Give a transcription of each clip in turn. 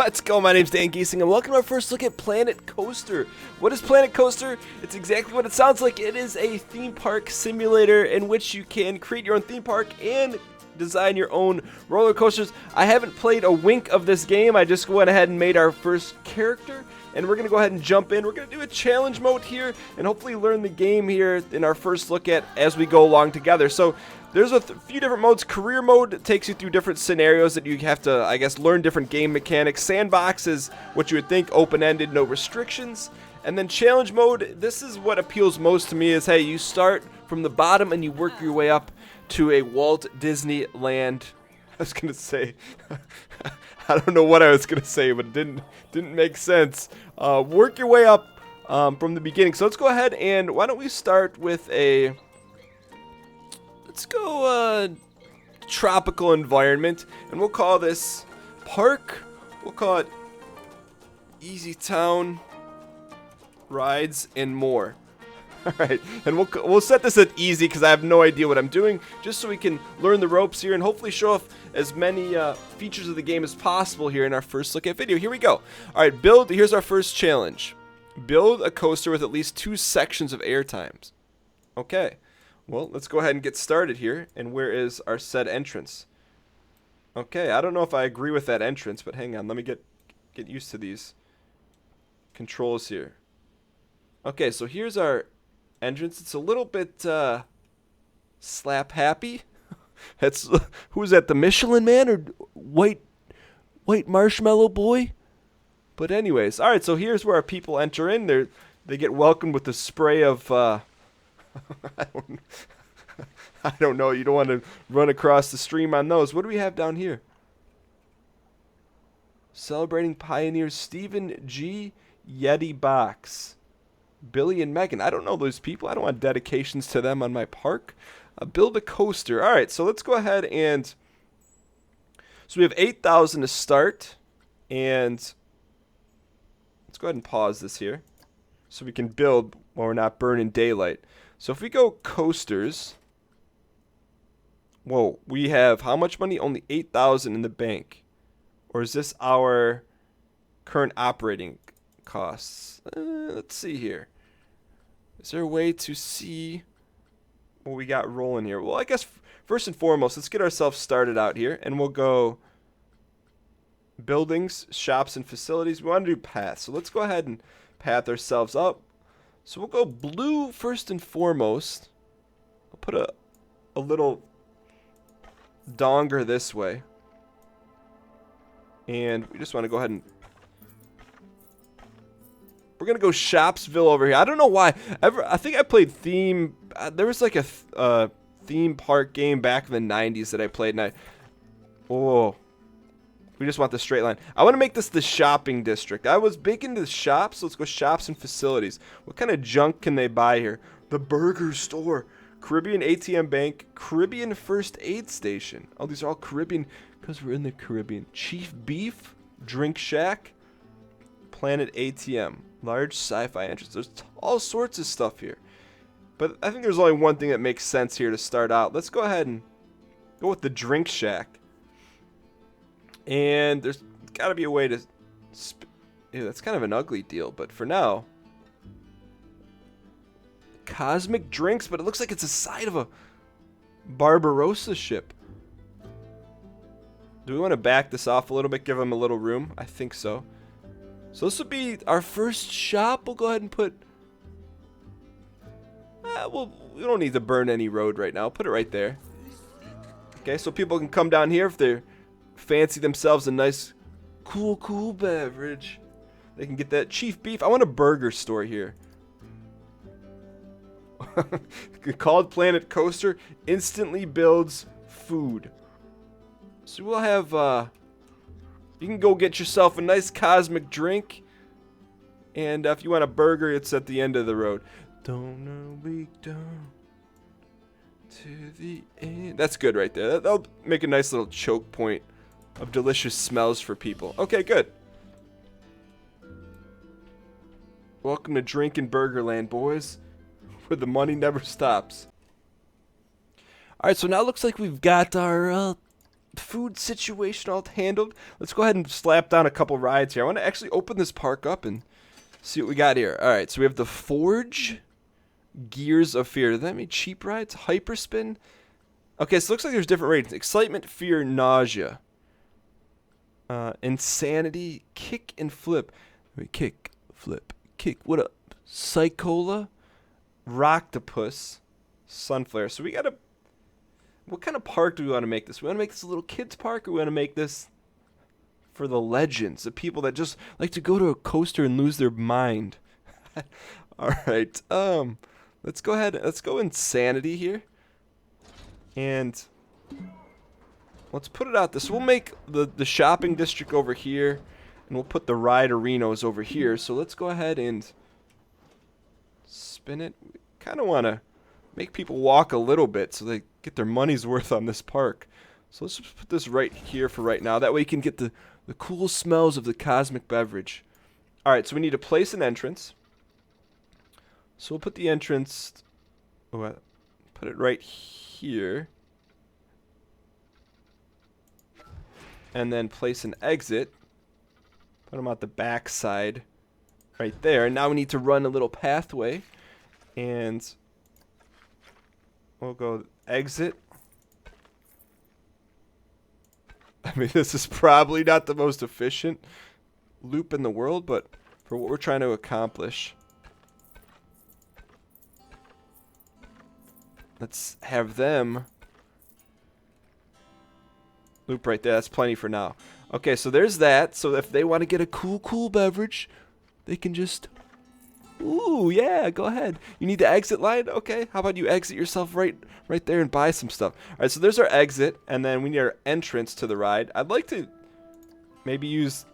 Let's go, my name's Dan Giesing, and welcome to our first look at Planet Coaster. What is Planet Coaster? It's exactly what it sounds like. It is a theme park simulator in which you can create your own theme park and design your own roller coasters. I haven't played a wink of this game. I just went ahead and made our first character, and we're going to go ahead and jump in. We're going to do a challenge mode here and hopefully learn the game here in our first look at as we go along together. So there's a few different modes. Career mode takes you through different scenarios that you have to, I guess, learn different game mechanics. Sandbox is what you would think, open-ended, no restrictions. And then challenge mode, this is what appeals most to me is, hey, you start from the bottom and you work your way up to a Walt Disney Land. I was going to say, I don't know what I was going to say, but it didn't make sense. Work your way up from the beginning. So let's go ahead and why don't we start with a... Let's go tropical environment, and we'll call this park. We'll call it Easy Town Rides and More. All right, and we'll set this at easy because I have no idea what I'm doing, just so we can learn the ropes here and hopefully show off as many features of the game as possible here in our first look at video. Here we go. All right, build. Here's our first challenge. Build a coaster with at least 2 sections of air times. Okay. Well, let's go ahead and get started here. And where is our said entrance? Okay, I don't know if I agree with that entrance, but hang on. Let me get used to these controls here. Okay, so here's our entrance. It's a little bit slap happy. That's who's that? The Michelin Man or White Marshmallow Boy? But anyways, all right. So here's where our people enter in. They get welcomed with a spray of. I don't know. You don't want to run across the stream on those. What do we have down here? Celebrating Pioneers Stephen G. Yeti Box. Billy and Megan. I don't know those people. I don't want dedications to them on my park. Build a coaster. All right. So let's go ahead and... So we have 8,000 to start. And let's go ahead and pause this here so we can build while we're not burning daylight. So if we go coasters, whoa, we have how much money? Only 8,000 in the bank. Or is this our current operating costs? Let's see here. Is there a way to see what we got rolling here? Well, I guess first and foremost, let's get ourselves started out here. And we'll go buildings, shops, and facilities. We want to do paths. So let's go ahead and path ourselves up. So we'll go blue first and foremost. I'll put a little donger this way. And we just want to go ahead and... We're going to go Shopsville over here. I don't know why. I think I played Theme... there was like a theme park game back in the 90s that I played. And oh... We just want the straight line. I want to make this the shopping district. I was big into the shops, so let's go shops and facilities. What kind of junk can they buy here? The burger store, Caribbean ATM bank, Caribbean first aid station. Oh, these are all Caribbean because we're in the Caribbean. Chief beef, drink shack, Planet ATM, large sci-fi entrance. There's all sorts of stuff here. But I think there's only one thing that makes sense here to start out. Let's go ahead and go with the drink shack. And there's got to be a way to... Ew, that's kind of an ugly deal, but for now... Cosmic drinks, but it looks like it's a side of a Barbarossa ship. Do we want to back this off a little bit, give them a little room? I think so. So this will be our first shop. We'll go ahead and put... well, we don't need to burn any road right now. Put it right there. Okay, so people can come down here if they're... fancy themselves a nice cool beverage. They can get that chief beef. I want a burger store here. Called Planet Coaster instantly builds food. So we'll have you can go get yourself a nice cosmic drink, and if you want a burger, it's at the end of the road. Don't know we don't to the end. That's good right there. That'll make a nice little choke point of delicious smells for people. Okay, good. Welcome to Drinkin' Burgerland, boys, where the money never stops. Alright, so now it looks like we've got our food situation all handled. Let's go ahead and slap down a couple rides here. I want to actually open this park up and see what we got here. All right, so we have the Forge, Gears of Fear. Does that mean cheap rides? Hyperspin. Okay, so it looks like there's different ratings. Excitement, Fear, Nausea. Insanity, Kick and Flip. Wait, kick, flip, kick. What up? Psychola, Rocktopus, Sunflare. So we got to... What kind of park do we want to make this? We want to make this a little kids park, or we want to make this for the legends, the people that just like to go to a coaster and lose their mind? All right. Let's go ahead. Let's go Insanity here. And let's put it out this. We'll make the shopping district over here, and we'll put the ride arenas over here. So let's go ahead and spin it. We kind of want to make people walk a little bit so they get their money's worth on this park. So let's just put this right here for right now. That way you can get the cool smells of the cosmic beverage. All right, so we need to place an entrance. So we'll put the entrance, put it right here. And then place an exit. Put them out the back side right there. And now we need to run a little pathway. And we'll go exit. I mean, this is probably not the most efficient loop in the world, but for what we're trying to accomplish, let's have them loop right there. That's plenty for now. Okay, so there's that. So if they want to get a cool beverage, they can just... Ooh, yeah, go ahead. You need the exit line? Okay, how about you exit yourself right there and buy some stuff. All right, so there's our exit, and then we need our entrance to the ride. I'd like to maybe use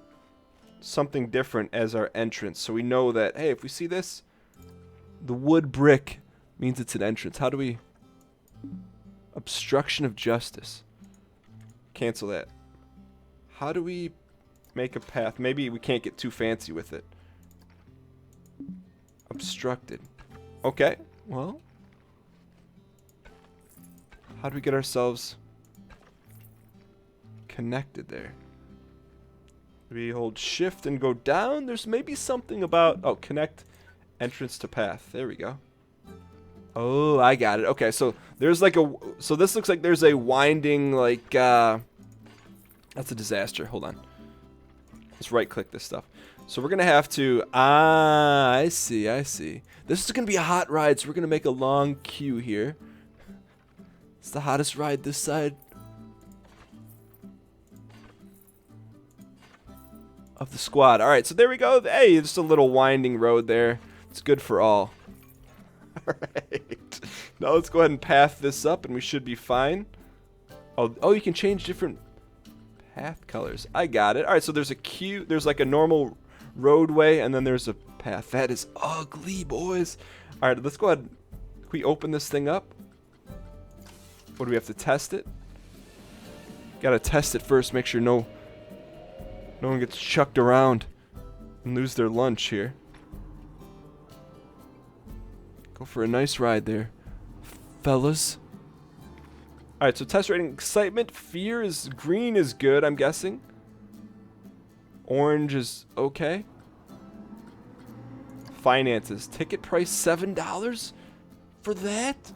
something different as our entrance, so we know that, hey, if we see this, the wood brick means it's an entrance. How do we... Obstruction of justice. Cancel that. How do we make a path? Maybe we can't get too fancy with it. Obstructed. Okay, well, how do we get ourselves connected there? We hold shift and go down. There's maybe something about... Oh, connect entrance to path. There we go. Oh, I got it. Okay, so there's like a... So this looks like there's a winding, like... That's a disaster. Hold on. Let's right-click this stuff. So we're going to have to... I see. This is going to be a hot ride, so we're going to make a long queue here. It's the hottest ride this side of the squad. All right, so there we go. Hey, just a little winding road there. It's good for all. All right. Now let's go ahead and path this up, and we should be fine. Oh, you can change different path colors. I got it. All right, so there's a queue. There's like a normal roadway, and then there's a path. That is ugly, boys. All right, let's go ahead. Can we open this thing up? What do we have to test it? Gotta test it first. Make sure no one gets chucked around and lose their lunch here. Go for a nice ride there, fellas. All right, so test rating: excitement, fear is green is good. I'm guessing. Orange is okay. Finances. Ticket price $7 for that.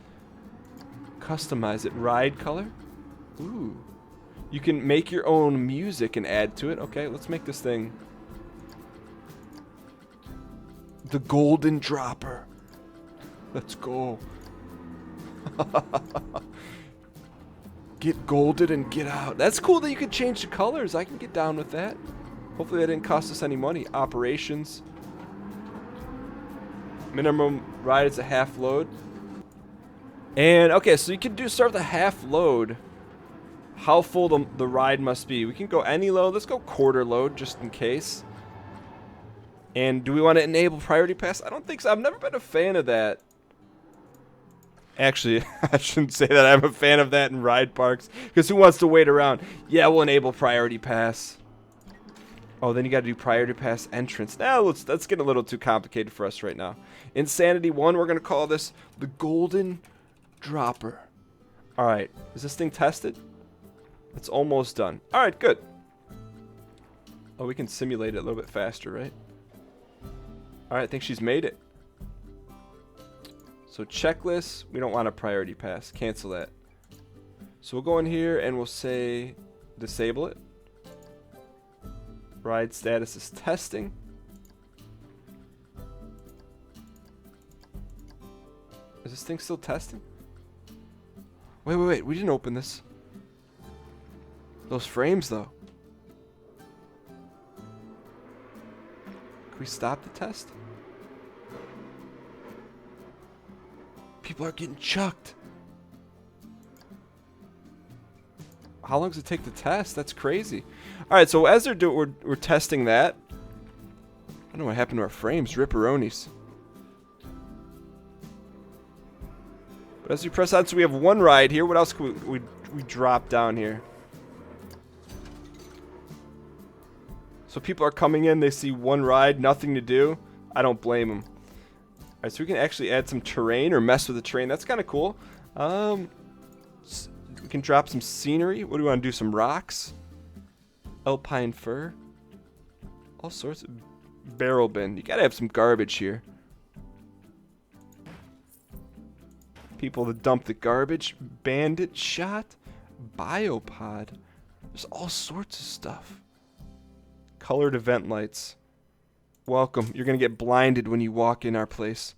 Customize it. Ride color. Ooh. You can make your own music and add to it. Okay, let's make this thing the Golden Dropper. Let's go. Get golded and get out. That's cool that you can change the colors. I can get down with that. Hopefully that didn't cost us any money. Operations. Minimum ride is a half load. And okay, so you can start with a half load. How full the ride must be. We can go any load. Let's go quarter load just in case. And do we want to enable priority pass? I don't think so. I've never been a fan of that. Actually, I shouldn't say that I'm a fan of that in ride parks, because who wants to wait around? Yeah, we'll enable priority pass. Oh, then you got to do priority pass entrance. Now that's getting a little too complicated for us right now. Insanity 1, we're going to call this the Golden Dropper. All right, is this thing tested? It's almost done. All right, good. Oh, we can simulate it a little bit faster, right? All right, I think she's made it. So checklist, we don't want a priority pass. Cancel that. So we'll go in here and we'll say disable it. Ride status is testing. Is this thing still testing? Wait. We didn't open this. Those frames, though. Can we stop the test? People are getting chucked. How long does it take to test? That's crazy. All right, so as they're doing, we're testing that. I don't know what happened to our frames. Ripperonis. But as we press on, so we have one ride here. What else can we drop down here? So people are coming in. They see one ride, nothing to do. I don't blame them. All right, so we can actually add some terrain or mess with the terrain. That's kind of cool. We can drop some scenery. What do we want to do? Some rocks? Alpine fir? All sorts of barrel bin. You gotta have some garbage here. People that dump the garbage. Bandit shot. Biopod. There's all sorts of stuff. Colored event lights. Welcome. You're gonna get blinded when you walk in our place.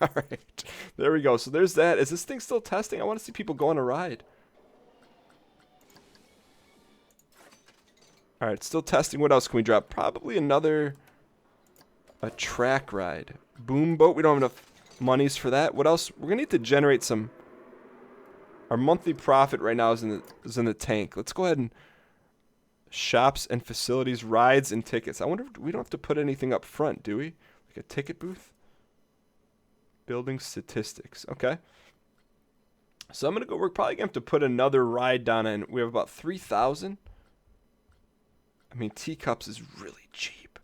Alright. There we go. So there's that. Is this thing still testing? I want to see people go on a ride. Alright, still testing. What else can we drop? Probably a track ride. Boom boat. We don't have enough monies for that. What else? We're going to need to generate some. Our monthly profit right now is in the tank. Let's go ahead and shops and facilities, rides and tickets. I wonder if we don't have to put anything up front, do we? Like a ticket booth? Building statistics. Okay. So I'm going to go. We're probably going to have to put another ride down in. We have about 3,000. I mean, teacups is really cheap.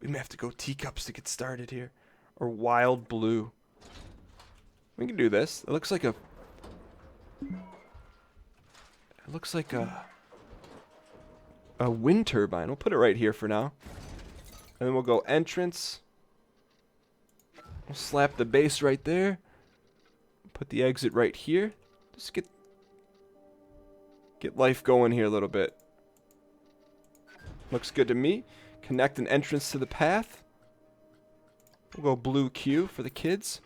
We may have to go teacups to get started here. Or wild blue. We can do this. It looks like a... a wind turbine. We'll put it right here for now. And then we'll go entrance. We'll slap the base right there. Put the exit right here. Just get life going here a little bit. Looks good to me. Connect an entrance to the path. We'll go blue Q for the kids.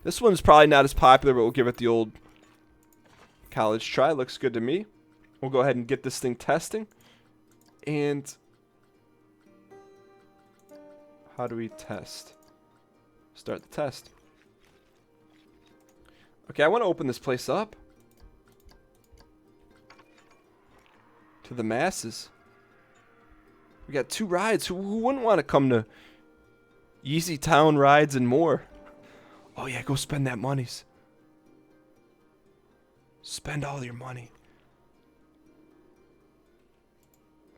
This one's probably not as popular, but we'll give it the old college try. Looks good to me. We'll go ahead and get this thing testing. And how do we test? Start the test. Okay, I want to open this place up to the masses. We got 2 rides. Who wouldn't want to come to Yeezy Town rides and more? Oh yeah, go spend that monies. Spend all your money.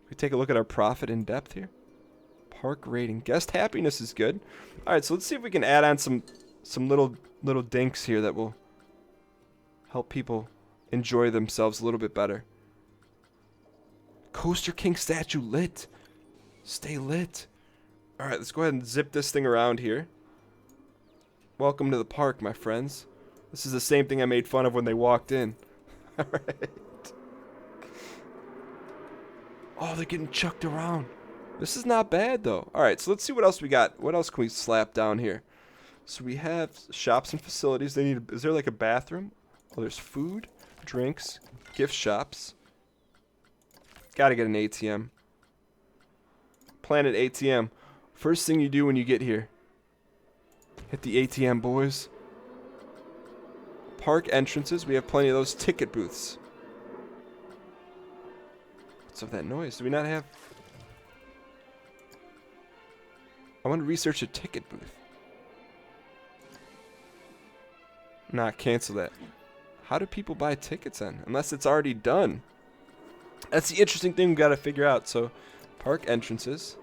We take a look at our profit in depth here. Park rating. Guest happiness is good. All right, so let's see if we can add on some little dinks here that will help people enjoy themselves a little bit better. Coaster King statue lit. Stay lit. All right, let's go ahead and zip this thing around here. Welcome to the park, my friends. This is the same thing I made fun of when they walked in. All right. Oh, they're getting chucked around. This is not bad, though. All right, so let's see what else we got. What else can we slap down here? So we have shops and facilities. They need. Is there like a bathroom? Oh, there's food, drinks, gift shops. Gotta get an ATM. Planet ATM. First thing you do when you get here. Hit the ATM, boys. Park entrances. We have plenty of those. Ticket booths. What's up with that noise? Do we not have... I want to research a ticket booth. Nah, cancel that. How do people buy tickets then? Unless it's already done. That's the interesting thing we've got to figure out. So, park entrances.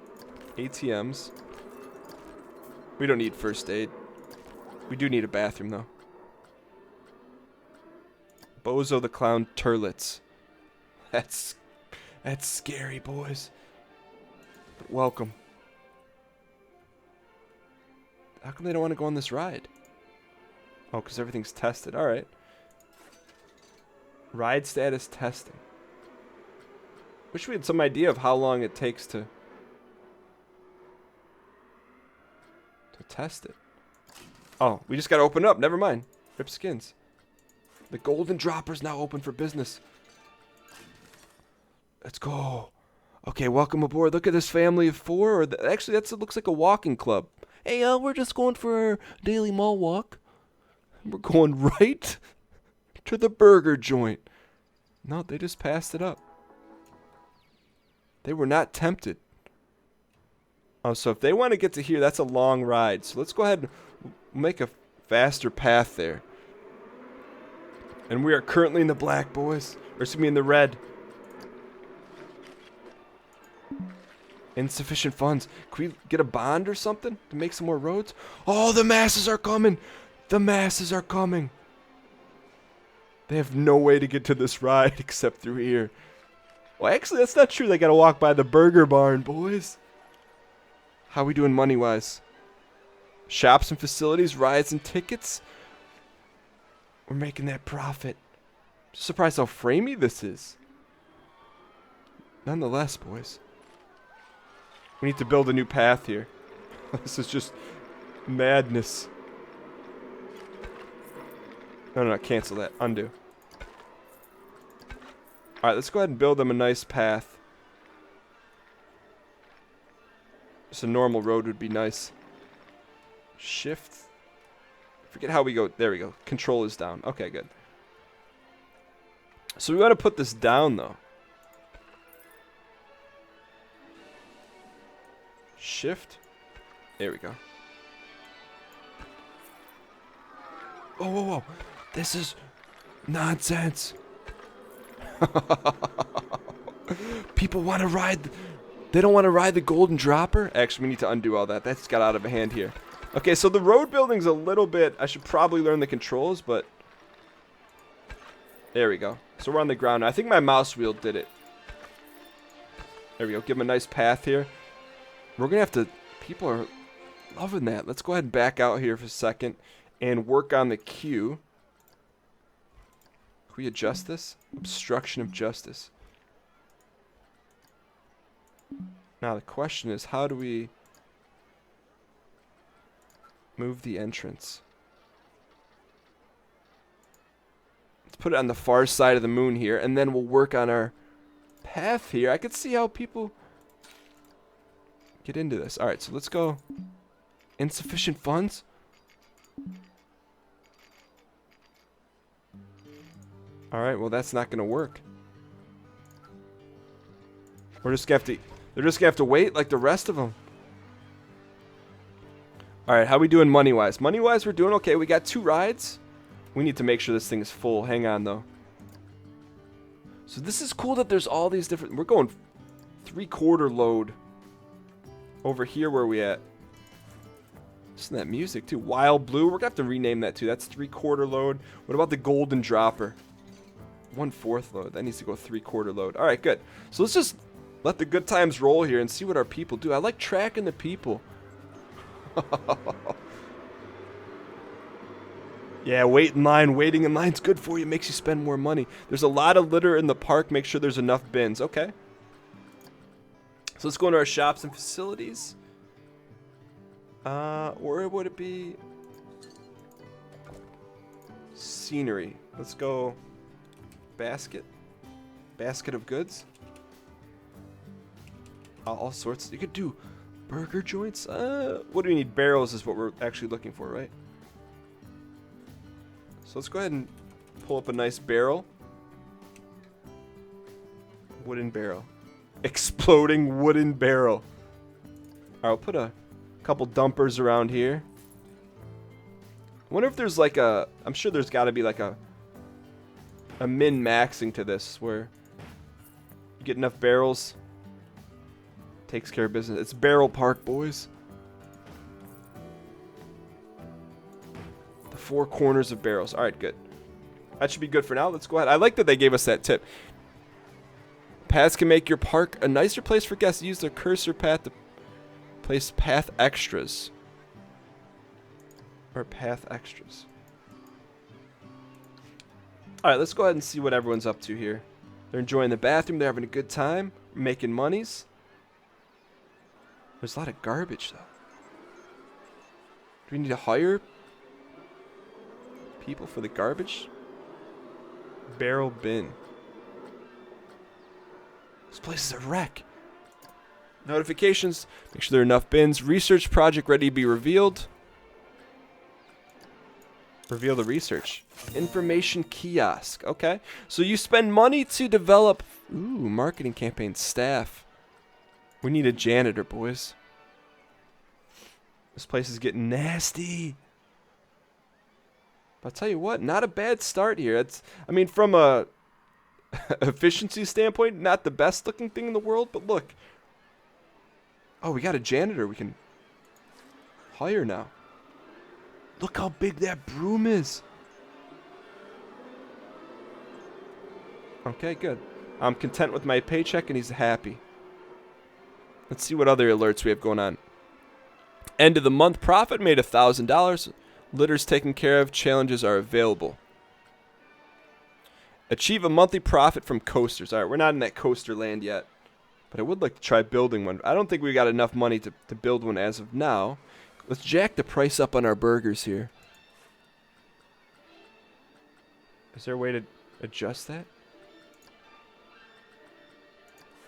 ATMs. We don't need first aid. We do need a bathroom, though. Bozo the Clown Turlets. That's scary, boys. But welcome. How come they don't want to go on this ride? Oh, because everything's tested. All right. Ride status testing. Wish we had some idea of how long it takes to test it. Oh, we just got to open it up. Never mind. Rip skins. The Golden Dropper's now open for business. Let's go. Okay, welcome aboard. Look at this family of 4. Or actually, it looks like a walking club. Hey, we're just going for our daily mall walk. We're going right to the burger joint. No, they just passed it up. They were not tempted. Oh, so if they want to get to here, that's a long ride. So let's go ahead and make a faster path there. And we are currently in the black, boys. Or excuse me, in the red. Insufficient funds. Can we get a bond or something to make some more roads? Oh, the masses are coming. The masses are coming. They have no way to get to this ride except through here. Well, actually, that's not true. They got to walk by the burger barn, boys. How we doing money-wise? Shops and facilities, rides and tickets. We're making that profit. Surprised how framey this is. Nonetheless, boys. We need to build a new path here. This is just madness. No, cancel that. Undo. Alright, let's go ahead and build them a nice path. Just a normal road would be nice. Shift. Forget how we go. There we go. Control is down. Okay, good. So we want to put this down, though. Shift. There we go. Whoa, whoa, whoa. This is nonsense. People want to ride. They don't want to ride the Golden Dropper? Actually, we need to undo all that. That's got out of hand here. Okay, so the road building's a little bit... I should probably learn the controls, but... There we go. So we're on the ground now. I think my mouse wheel did it. There we go. Give them a nice path here. We're going to have to... People are loving that. Let's go ahead and back out here for a second and work on the queue. Can we adjust this? Obstruction of justice. Now the question is, how do we move the entrance? Let's put it on the far side of the moon here, and then we'll work on our path here. I could see how people get into this. Alright, so let's go. Insufficient funds? Alright, well that's not going to work. We're just going to have to... They're just going to have to wait like the rest of them. Alright, how we doing money-wise? Money-wise, we're doing okay. We got 2 rides. We need to make sure this thing is full. Hang on, though. So this is cool that there's all these different... We're going 3/4 load. Over here, where are we at? Listen to that music, too. Wild Blue. We're going to have to rename that, too. That's 3/4 load. What about the Golden Dropper? 1/4 load. That needs to go 3/4 load. Alright, good. So let's just let the good times roll here and see what our people do. I like tracking the people. Yeah, wait in line. Waiting in line's good for you. Makes you spend more money. There's a lot of litter in the park. Make sure there's enough bins. Okay. So let's go into our shops and facilities. Where would it be? Scenery. Let's go. Basket. Basket of goods. All sorts. You could do burger joints. What do we need? Barrels is what we're actually looking for, right? So let's go ahead and pull up a nice barrel. Wooden barrel. Exploding wooden barrel. Alright, I'll put a couple dumpers around here. I wonder if there's like a... I'm sure there's got to be like a min-maxing to this where you get enough barrels. Takes care of business. It's Barrel Park, boys. The 4 corners of barrels. Alright, good. That should be good for now. Let's go ahead. I like that they gave us that tip. Paths can make your park a nicer place for guests. Use their cursor path to place path extras. Or path extras. Alright, let's go ahead and see what everyone's up to here. They're enjoying the bathroom. They're having a good time. Making monies. There's a lot of garbage, though. Do we need to hire people for the garbage? Barrel bin. This place is a wreck. Notifications. Make sure there are enough bins. Research project ready to be revealed. Reveal the research. Information kiosk. Okay. So you spend money to develop... Ooh, marketing campaign staff. We need a janitor, boys. This place is getting nasty. But I'll tell you what, not a bad start here. It's, I mean, from a efficiency standpoint, not the best looking thing in the world, but look. Oh, we got a janitor we can hire now. Look how big that broom is. Okay, good. I'm content with my paycheck and he's happy. Let's see what other alerts we have going on. End of the month profit made $1,000. Litters taken care of. Challenges are available. Achieve a monthly profit from coasters. All right, we're not in that coaster land yet. But I would like to try building one. I don't think we got enough money to build one as of now. Let's jack the price up on our burgers here. Is there a way to adjust that?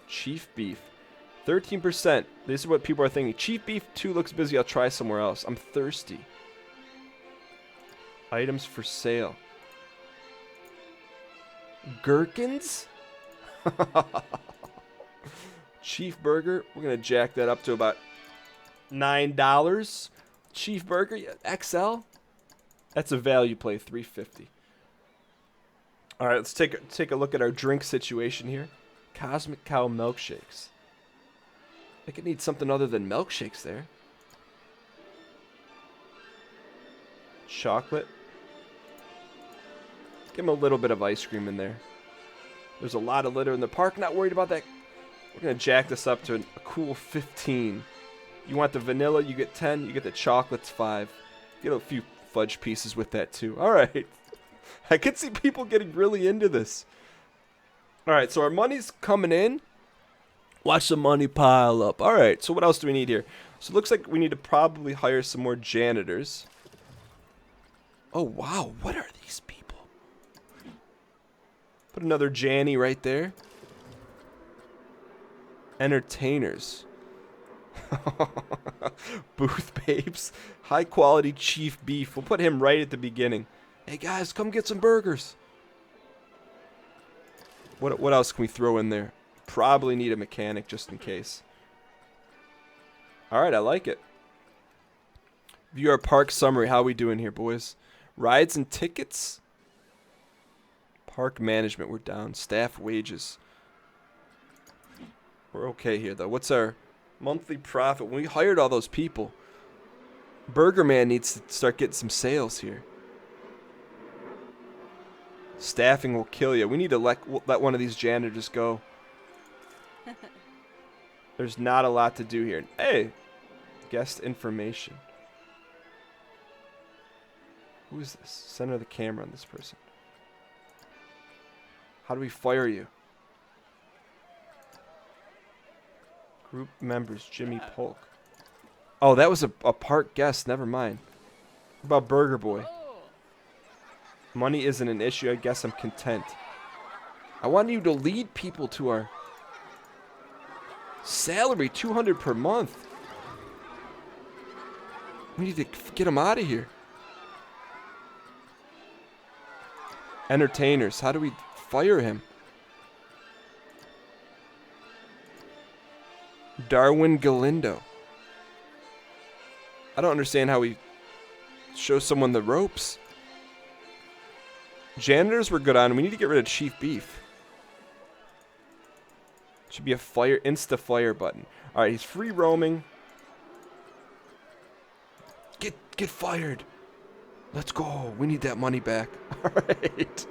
Chief beef. 13%. This is what people are thinking. Chief beef 2 looks busy. I'll try somewhere else. I'm thirsty. Items for sale. Gherkins? Chief burger. We're going to jack that up to about $9. Chief burger XL. That's a value play. $3.50. All right, let's take a look at our drink situation here. Cosmic Cow milkshakes. I think it needs something other than milkshakes there. Chocolate. Give him a little bit of ice cream in there. There's a lot of litter in the park. Not worried about that. We're going to jack this up to a cool 15. You want the vanilla, you get 10. You get the chocolates, 5. Get a few fudge pieces with that too. All right. I could see people getting really into this. All right, so our money's coming in. Watch the money pile up. All right, so what else do we need here? So it looks like we need to probably hire some more janitors. Oh, wow. What are these people? Put another Janny right there. Entertainers. Booth babes. High quality chief beef. We'll put him right at the beginning. Hey, guys, come get some burgers. What else can we throw in there? Probably need a mechanic just in case. All right, I like it. View our park summary. How we doing here, boys? Rides and tickets. Park management, we're down. Staff wages. We're okay here, though. What's our monthly profit? When we hired all those people, Burger Man needs to start getting some sales here. Staffing will kill you. We need to let one of these janitors go. There's not a lot to do here. Hey, guest information. Who is this? Center the camera on this person. How do we fire you? Group members, Jimmy Polk. Oh, that was a park guest. Never mind. What about Burger Boy? Money isn't an issue. I guess I'm content. I want you to lead people to our salary, $200 per month. We need to get them out of here. Entertainers. How do we fire him? Darwin Galindo. I don't understand how we show someone the ropes. Janitors were good on. We need to get rid of Chief Beef. Should be a fire, insta fire button. All right, he's free roaming. Get fired. Let's go. We need that money back. All right.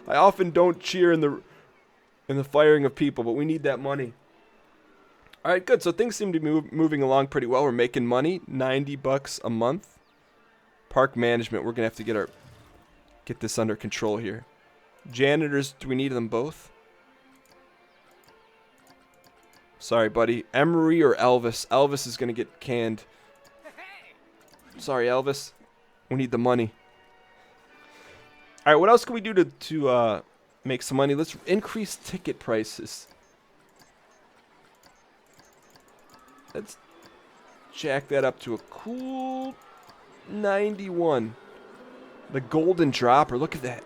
I often don't cheer in the firing of people, but we need that money. All right, good. So things seem to be moving along pretty well. We're making money, $90 a month. Park management, we're gonna have to get this under control here. Janitors, do we need them both? Sorry, buddy. Emery or Elvis? Elvis is gonna get canned. Sorry, Elvis. We need the money. All right, what else can we do to make some money? Let's increase ticket prices. Let's jack that up to a cool 91. The golden dropper. Look at that.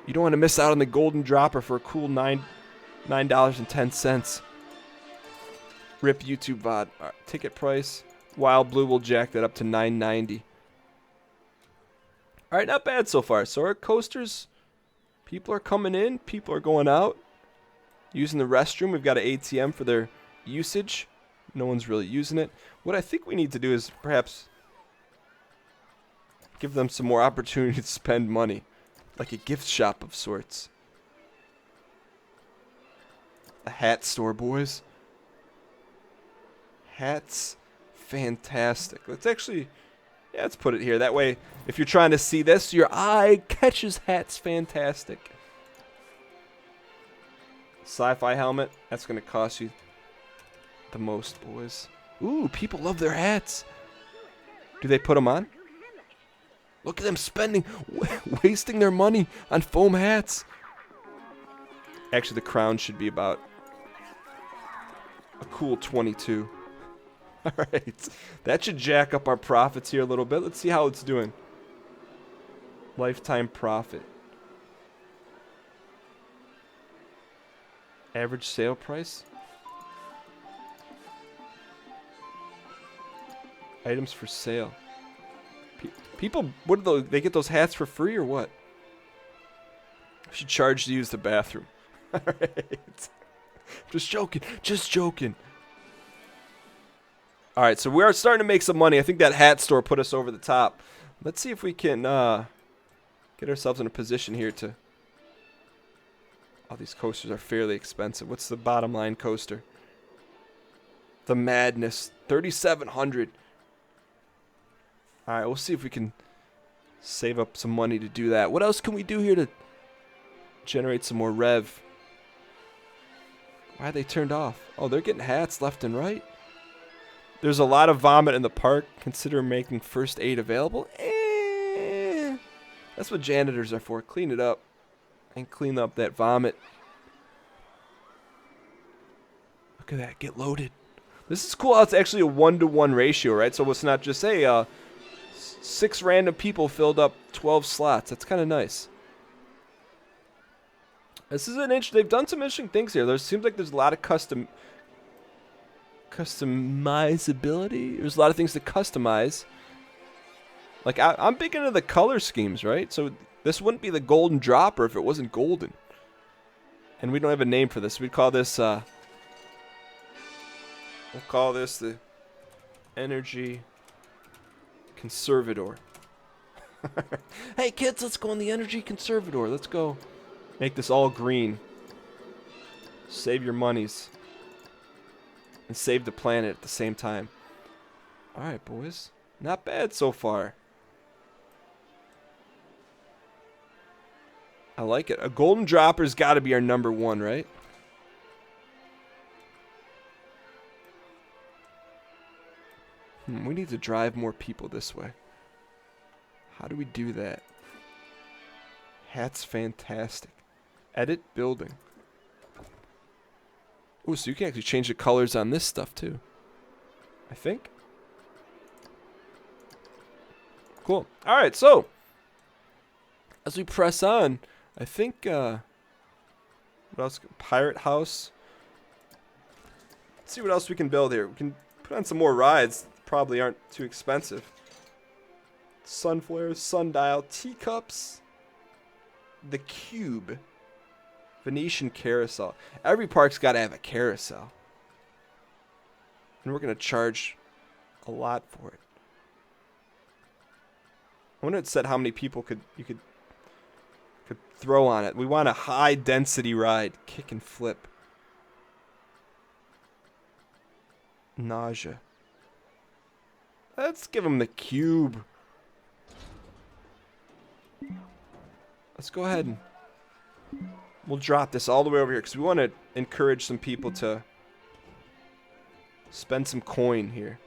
You don't want to miss out on the golden dropper for a cool $9.10. Rip YouTube VOD. All right, ticket price. Wild Blue will jack that up to $9.90. All right, not bad so far. So our coasters, people are coming in, people are going out, using the restroom. We've got an ATM for their usage. No one's really using it. What I think we need to do is perhaps give them some more opportunity to spend money, like a gift shop of sorts. A hat store, boys. Hats, fantastic. Let's actually, yeah, let's put it here. That way, if you're trying to see this, your eye catches hats, fantastic. Sci-fi helmet, that's going to cost you the most, boys. Ooh, people love their hats. Do they put them on? Look at them spending, wasting their money on foam hats. Actually, the crown should be about a cool 22. All right. That should jack up our profits here a little bit. Let's see how it's doing. Lifetime profit. Average sale price. Items for sale. People, what are those? They get those hats for free or what? I should charge to use the bathroom. All right. Just joking. Just joking. All right, so we are starting to make some money. I think that hat store put us over the top. Let's see if we can get ourselves in a position here to... Oh, these coasters are fairly expensive. What's the bottom line coaster? The Madness, 3,700. All right, we'll see if we can save up some money to do that. What else can we do here to generate some more rev? Why are they turned off? Oh, they're getting hats left and right. There's a lot of vomit in the park. Consider making first aid available. That's what janitors are for. Clean it up. And clean up that vomit. Look at that. Get loaded. This is cool how it's actually a 1-to-1 ratio, right? So it's not just, hey, 6 random people filled up 12 slots. That's kind of nice. This is an interesting... They've done some interesting things here. There seems like there's a lot of customizability. There's a lot of things to customize. Like, I'm big into the color schemes, right? So this wouldn't be the golden dropper if it wasn't golden. And we don't have a name for this. We'd call this, we'll call this the Energy Conservator. Hey, kids, let's go on the Energy Conservator. Let's go make this all green. Save your monies. And save the planet at the same time. Alright, boys. Not bad so far. I like it. A golden dropper's got to be our number 1, right? We need to drive more people this way. How do we do that? Hat's fantastic. Edit building. Oh, so you can actually change the colors on this stuff too. I think. Cool. All right, so as we press on, I think what else? Pirate House. Let's see what else we can build here. We can put on some more rides. Probably aren't too expensive. Sun flares, sundial, teacups, the cube. Venetian carousel. Every park's got to have a carousel. And we're going to charge a lot for it. I wonder if it said how many people you could could throw on it. We want a high density ride. Kick and flip. Nausea. Let's give him the cube. Let's go ahead and we'll drop this all the way over here because we want to encourage some people to spend some coin here.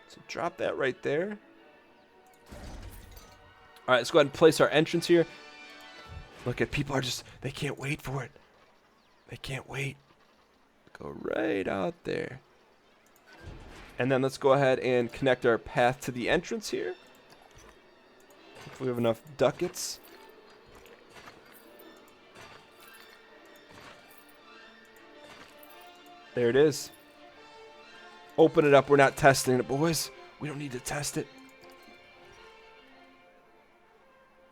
So drop that right there. All right, let's go ahead and place our entrance here. Look at people are just, they can't wait for it. They can't wait. Go right out there. And then let's go ahead and connect our path to the entrance here. Hopefully we have enough ducats. There it is. Open it up. We're not testing it, boys. We don't need to test it.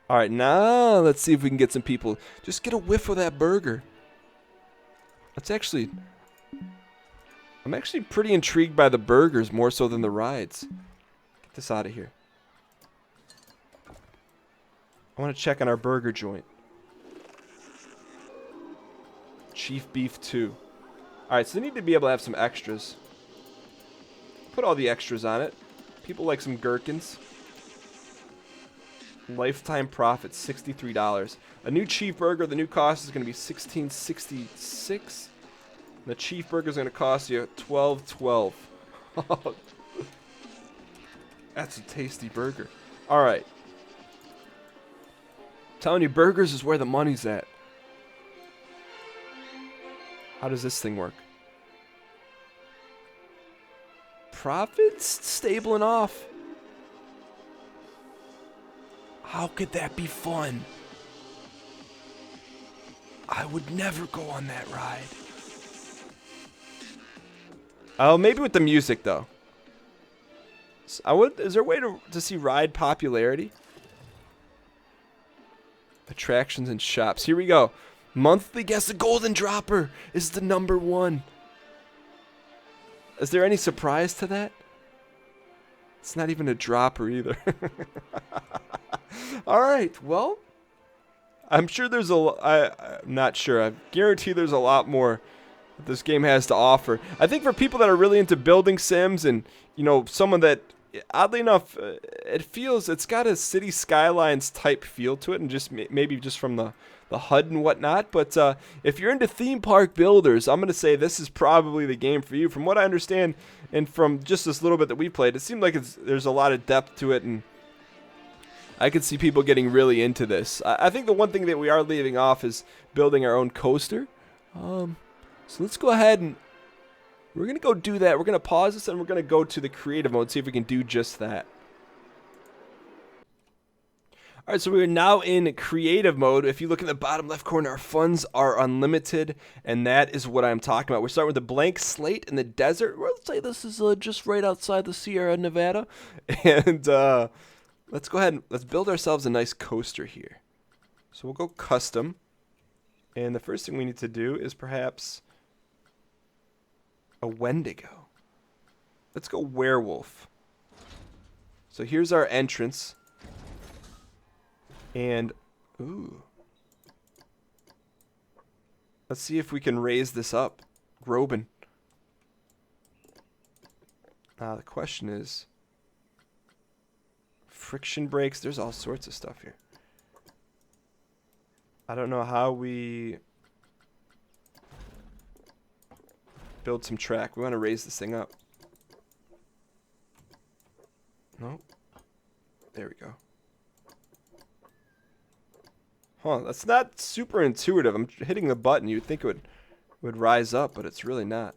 All right, now let's see if we can get some people. Just get a whiff of that burger. Let's actually... I'm actually pretty intrigued by the burgers more so than the rides. Get this out of here. I want to check on our burger joint. Chief beef 2. Alright, so they need to be able to have some extras. Put all the extras on it. People like some gherkins. Lifetime profit, $63. A new chief burger, the new cost is going to be $16.66. The chief burger is going to cost you $12.12. That's a tasty burger. All right. Telling you, burgers is where the money's at. How does this thing work? Profits stabling off. How could that be fun? I would never go on that ride. Oh, maybe with the music though. Is there a way to see ride popularity? Attractions and shops. Here we go. Monthly guess the Golden Dropper is the #1. Is there any surprise to that? It's not even a dropper either. All right. Well, I'm sure there's I'm not sure. I guarantee there's a lot more that this game has to offer. I think for people that are really into building sims and, you know, someone that, oddly enough, it's got a City Skylines type feel to it, and just maybe just from the HUD and whatnot. But if you're into theme park builders, I'm going to say this is probably the game for you. From what I understand, and from just this little bit that we played, it seemed like there's a lot of depth to it, and I could see people getting really into this. I think the one thing that we are leaving off is building our own coaster. So let's go ahead and we're going to go do that. We're going to pause this and we're going to go to the creative mode, see if we can do just that. All right, so we are now in creative mode. If you look in the bottom left corner, our funds are unlimited, and that is what I'm talking about. We're starting with a blank slate in the desert. Let's say this is just right outside the Sierra Nevada. And let's go ahead and let's build ourselves a nice coaster here. So we'll go custom. And the first thing we need to do is perhaps a Wendigo. Let's go werewolf. So here's our entrance. And, ooh. Let's see if we can raise this up. Groban. The question is, friction brakes. There's all sorts of stuff here. I don't know how we build some track. We want to raise this thing up. Nope. There we go. Huh, that's not super intuitive. I'm hitting the button. You'd think it would rise up, but it's really not.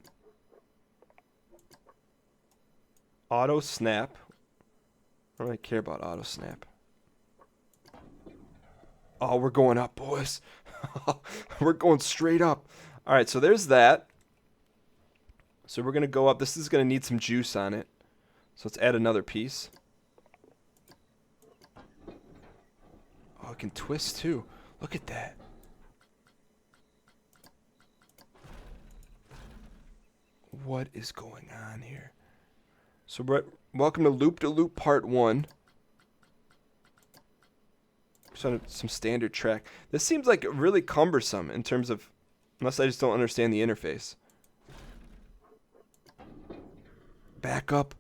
Auto snap. I don't really care about auto snap. Oh, we're going up, boys. We're going straight up. All right, so there's that. So we're going to go up. This is going to need some juice on it. So let's add another piece. Oh, it can twist too. Look at that. What is going on here? So welcome to Loop Part 1. Some standard track. This seems like really cumbersome in terms of, unless I just don't understand the interface. Back up.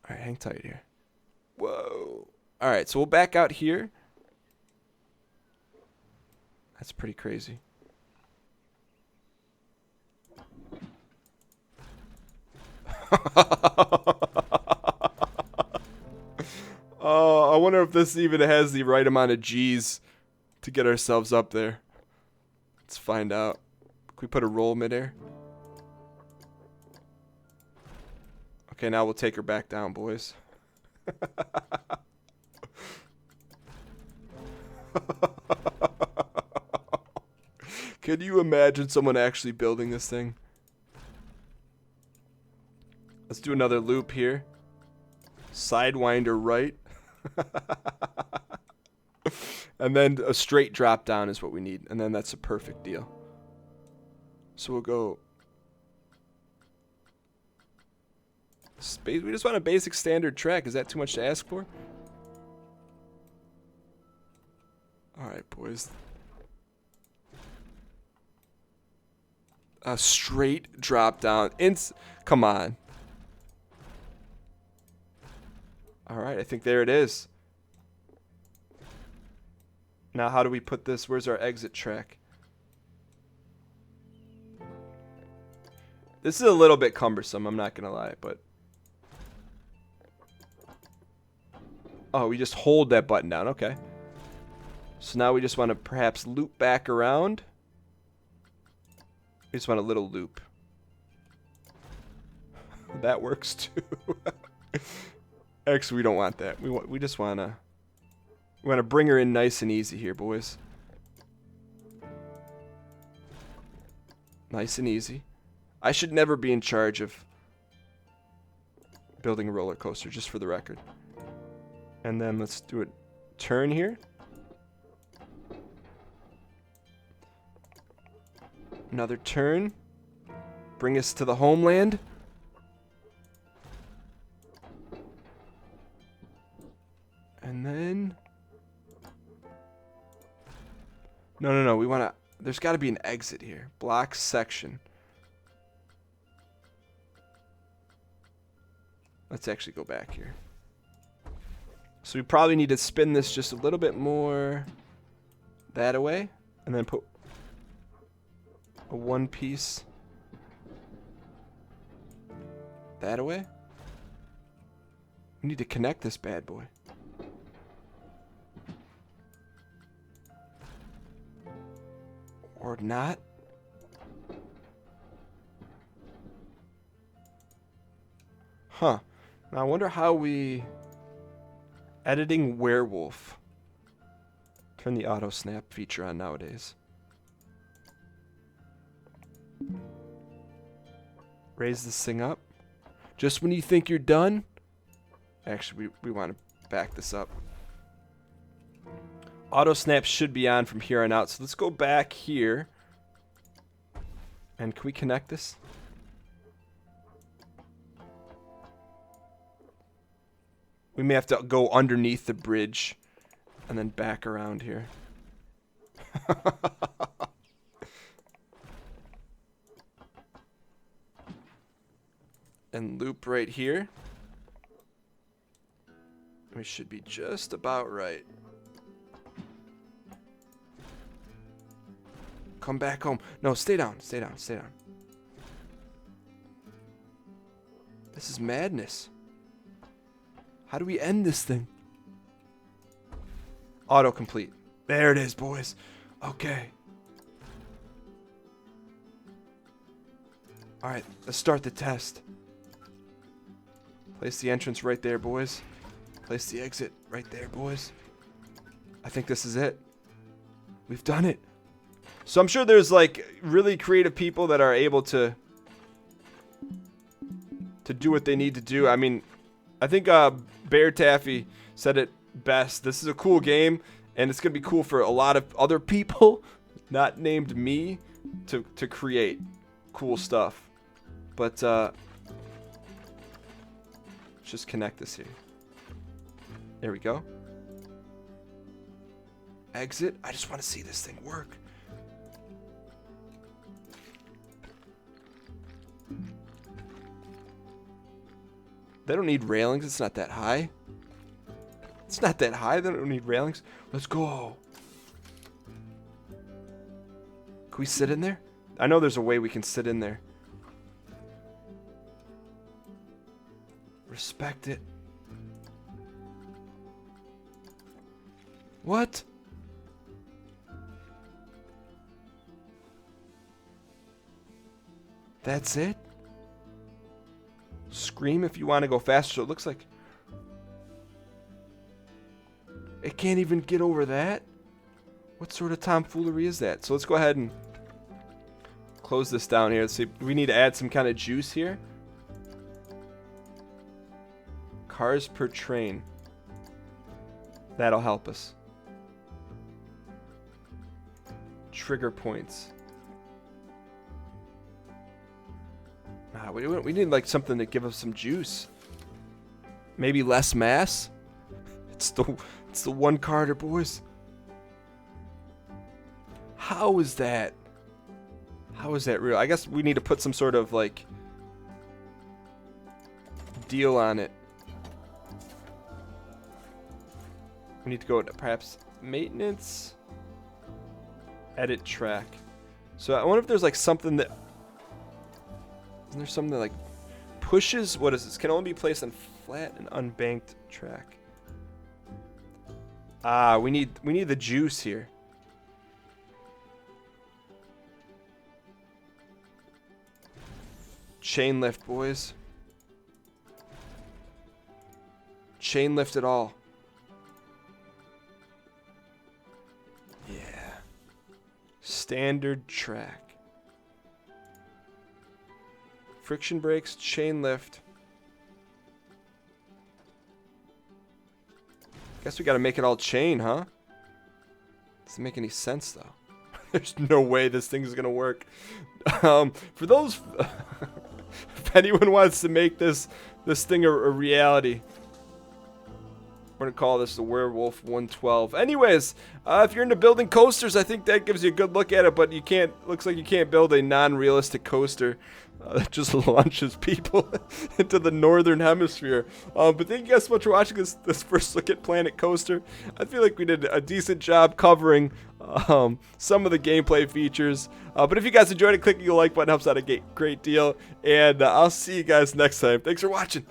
All right, hang tight here. Whoa. All right, so we'll back out here. That's pretty crazy. Oh, I wonder if this even has the right amount of G's to get ourselves up there. Let's find out. Can we put a roll midair? Okay, now we'll take her back down, boys. Can you imagine someone actually building this thing? Let's do another loop here. Sidewinder right. And then a straight drop down is what we need. And then that's a perfect deal. So we'll go... We just want a basic standard track. Is that too much to ask for? Alright, boys. A straight drop down. Come on. Alright, I think there it is. Now how do we put this? Where's our exit track? This is a little bit cumbersome, I'm not gonna lie, but... Oh, we just hold that button down, okay. So now we just want to perhaps loop back around. We just want a little loop. That works too. Actually, we don't want that. We just want to bring her in nice and easy here, boys. Nice and easy. I should never be in charge of building a roller coaster, just for the record. And then let's do a turn here. Another turn. Bring us to the homeland. And then... No. We want to... There's got to be an exit here. Block section. Let's actually go back here. So we probably need to spin this just a little bit more that away. And then put a one piece that away. We need to connect this bad boy. Or not. Huh. Now I wonder how we... Editing werewolf. Turn the auto snap feature on nowadays. Raise this thing up. Just when you think you're done. Actually, we want to back this up. Auto snap should be on from here on out. So let's go back here. And can we connect this? We may have to go underneath the bridge and then back around here. And loop right here. We should be just about right. Come back home. No, stay down. Stay down. Stay down. This is madness. How do we end this thing? Autocomplete. There it is, boys. Okay. Alright, let's start the test. Place the entrance right there, boys. Place the exit right there, boys. I think this is it. We've done it. So I'm sure there's like really creative people that are able to do what they need to do. I mean, I think Bear Taffy said it best. This is a cool game, and it's gonna be cool for a lot of other people, not named me, to create cool stuff. But let's just connect this here. There we go. Exit. I just want to see this thing work. They don't need railings. It's not that high. It's not that high. They don't need railings. Let's go. Can we sit in there? I know there's a way we can sit in there. Respect it. What? That's it? Scream if you want to go faster. So it looks like it can't even get over that. What sort of tomfoolery is that? So let's go ahead and close this down here. Let's see. We need to add some kind of juice here. Cars per train. That'll help us. Trigger points. We need like something to give us some juice. Maybe less mass. It's the one Carter, boys. How is that? How is that real? I guess we need to put some sort of like deal on it. We need to go to perhaps maintenance, edit track. So I wonder if there's like something that, isn't there something that like pushes, what is this? Can only be placed on flat and unbanked track. Ah, we need the juice here. Chain lift, boys. Chain lift it all. Yeah. Standard track. Friction brakes, chain lift. Guess we gotta make it all chain, huh? Doesn't make any sense though. There's no way this thing's gonna work. For those, if anyone wants to make this thing a reality, we're gonna call this the Werewolf 112. Anyways, if you're into building coasters, I think that gives you a good look at it. But you can't. Looks like you can't build a non-realistic coaster that just launches people into the northern hemisphere. But thank you guys so much for watching this first look at Planet Coaster. I feel like we did a decent job covering some of the gameplay features. But if you guys enjoyed it, clicking the like button helps out a great deal. And I'll see you guys next time. Thanks for watching.